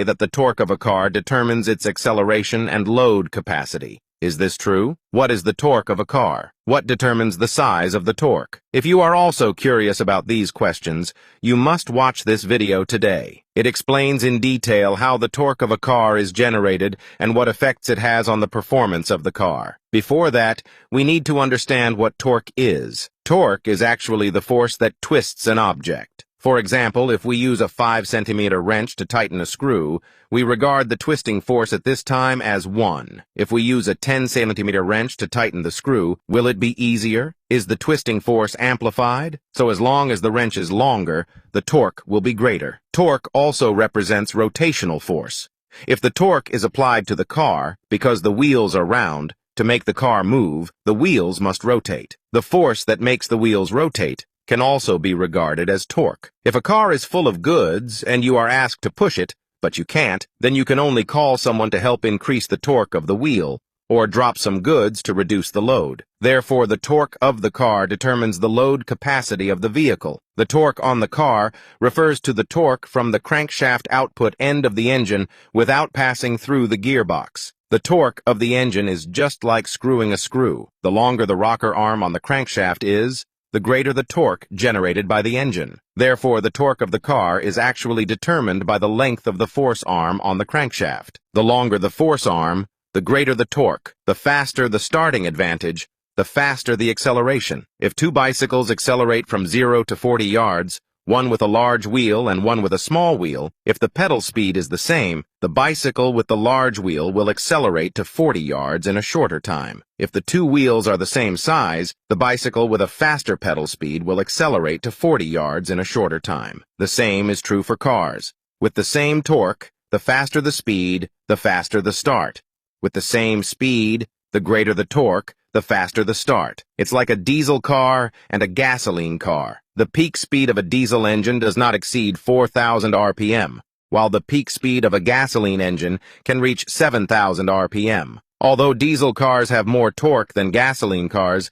that the torque of a car determines its acceleration and load capacity. Is this true? What is the torque of a car? What determines the size of the torque? If you are also curious about these questions, you must watch this video today. It explains in detail how the torque of a car is generated and what effects it has on the performance of the car. Before that, we need to understand what torque is. Torque is actually the force that twists an object. For example, if we use a 5-centimeter wrench to tighten a screw, we regard the twisting force at this time as 1. If we use a 10-centimeter wrench to tighten the screw, will it be easier? Is the twisting force amplified? So as long as the wrench is longer, the torque will be greater. Torque also represents rotational force. If the torque is applied to the car, because the wheels are round, to make the car move, the wheels must rotate. The force that makes the wheels rotate can also be regarded as torque. If a car is full of goods and you are asked to push it, but you can't, then you can only call someone to help increase the torque of the wheel, or drop some goods to reduce the load. Therefore, the torque of the car determines the load capacity of the vehicle. The torque on the car refers to the torque from the crankshaft output end of the engine without passing through the gearbox. The torque of the engine is just like screwing a screw. The longer the rocker arm on the crankshaft is, the greater the torque generated by the engine. Therefore, the torque of the car is actually determined by the length of the force arm on the crankshaft. The longer the force arm, the greater the torque. The faster the starting advantage, the faster the acceleration. If two bicycles accelerate from 0 to 40 yards, one with a large wheel and one with a small wheel, if the pedal speed is the same, the bicycle with the large wheel will accelerate to 40 yards in a shorter time. If the two wheels are the same size, the bicycle with a faster pedal speed will accelerate to 40 yards in a shorter time. The same is true for cars. With the same torque, the faster the speed, the faster the start. With the same speed, the greater the torque, the faster the start. It's like a diesel car and a gasoline car. The peak speed of a diesel engine does not exceed 4,000 RPM, while the peak speed of a gasoline engine can reach 7,000 RPM. Although diesel cars have more torque than gasoline cars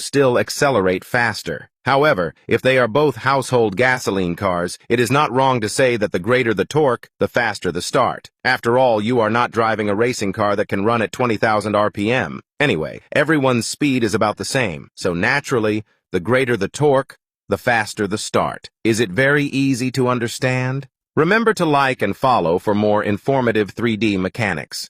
still accelerate faster. However, if they are both household gasoline cars, it is not wrong to say that the greater the torque, the faster the start. After all, you are not driving a racing car that can run at 20,000 RPM. Anyway, everyone's speed is about the same, so naturally, the greater the torque, the faster the start. Is it very easy to understand? Remember to like and follow for more informative 3D mechanics.